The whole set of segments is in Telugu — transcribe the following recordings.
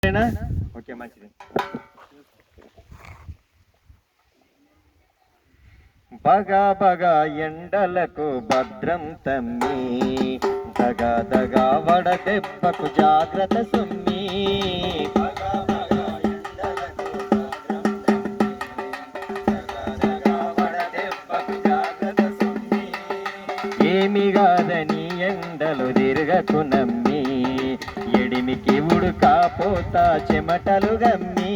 ఓకే మంచిది. బగా బగా ఎండలకు భద్రం తమ్మి, దగా దగా వడదెబ్బకు జాగ్రత్త సుమ్మి. ఏమి కాదని ఎండలు తిరగకు నమ్మి, ఎడిమికి ఉడుకపోతా చెమటలు గమ్మి.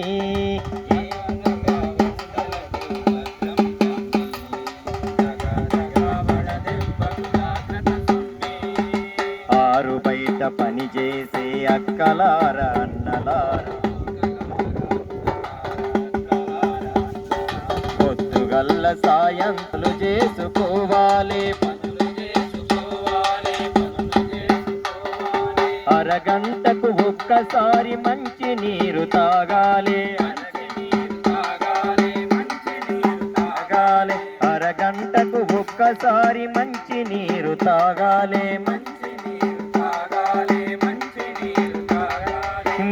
ఆరు బయట పని చేసే అక్కలార అన్నలార, పొద్దుగల్ల సాయంత్రులు చేసుకోవాలి. అరగంటకు ఒక్కసారి మంచి నీరు తాగాలి. అరగంటకు ఒక్కసారి మంచి నీరు తాగాలి.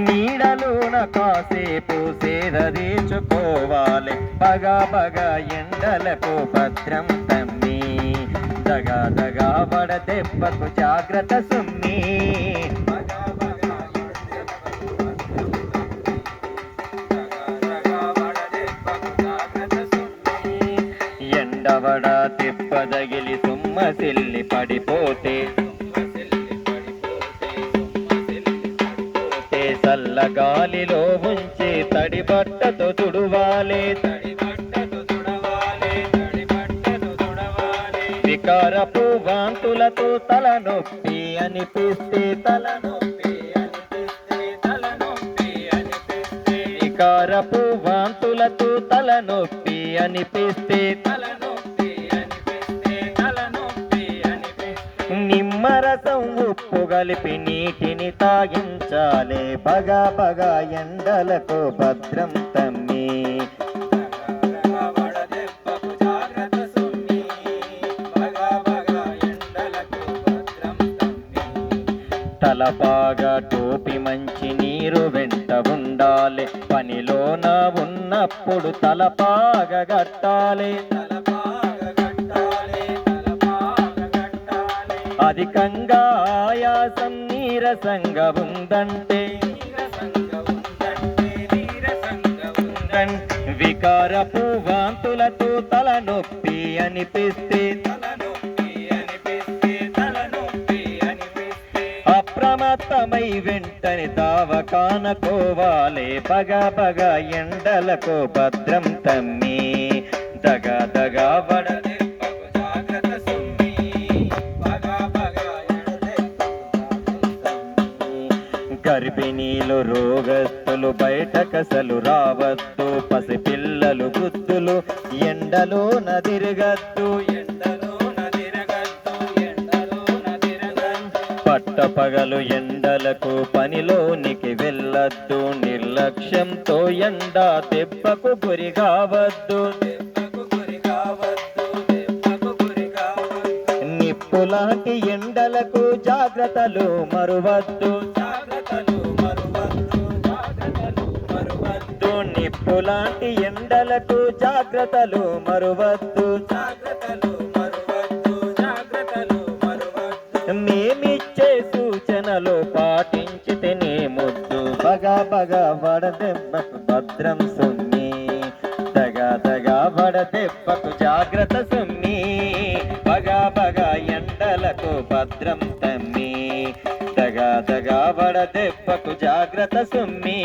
నీడలోన కాసేపు సేద తీర్చుకోవాలి. బగా బగా ఎండలకు భద్రం తమ్మి, దగా దగా వడదెబ్బకు జాగ్రత్త సుమ్మి. ఎండవడ తిప్పదగిలి సుమ్మసిల్లి పడిపోతే, చల్లగాలిలో ఉంచి తడి బట్టతో తుడవాలి. వికారపు వాంతులతో తలనొప్పి అనిపిస్తే, వికారపు వాంతులతో తలనొప్పి అనిపిస్తే, నిమ్మరసం ఉప్పు కలిపి నీటిని తాగించాలి. బగా బగా ఎండలకు భద్రం తమ్మి, తలపాగా టోపి మంచి నీరు వెంట ఉండాలి. పనిలోన ఉన్నప్పుడు తలపాగా కట్టాలి. అధికంగా ఆయాసం నీరసంగా ఉందంటే, వికారపు వాంతులతో తలనొప్పి అనిపిస్తే, అప్రమత్తమై వెంటనే దవాఖానకోవాలి. బగా బగా ఎండలకు భద్రం తమ్మి, దగా దగా వడదెబ్బకు జాగ్రత్త సుమ్మి. గర్భిణీలు రోగస్తులు బయటకసలు రావద్దు. పసిపిల్లలు వృద్ధులు ఎండలోన తిరగద్దు. పట్టపగలు ఎండలకు పనిలోనికి వెళ్ళొద్దు. నిర్లక్ష్యంతో ఎండ దెబ్బకు గురి కావద్దు. నిప్పులాంటి ఎండలకు జాగ్రత్తలు మరువద్దు. నిప్పులాంటి ఎండలకు జాగ్రత్తలు మరువద్దు. మేమిచ్చే సూచనలు పాటించితేనే ముద్దు. బగా బగా వడదెబ్బకు భద్రం సుమ్మి, దగా దగా వడదెబ్బకు జాగ్రత్త సుమ్మి. బగా బగా ఎండలకు భద్రం తమ్మి, దగా దగా వడదెబ్బకు జాగ్రత్త సుమ్మి.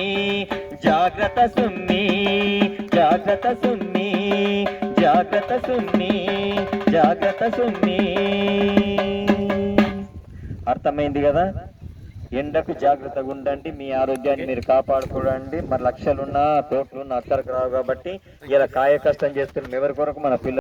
జాగ్రత్త సుమ్మి, జాగ్రత్త సుమ్మి, జాగ్రత్త సుమ్మి, జాగ్రత్త సుమ్మి. అర్థమైంది కదా? ఎండకు జాగ్రత్తగా ఉండండి. మీ ఆరోగ్యాన్ని మీరు కాపాడుకోండి. మరి లక్షలున్నా కోట్లున్నా అక్కడికి రావు కాబట్టి ఇలా కాయ కష్టం చేస్తున్నాం ఎవరి కొరకు? మన పిల్లలు.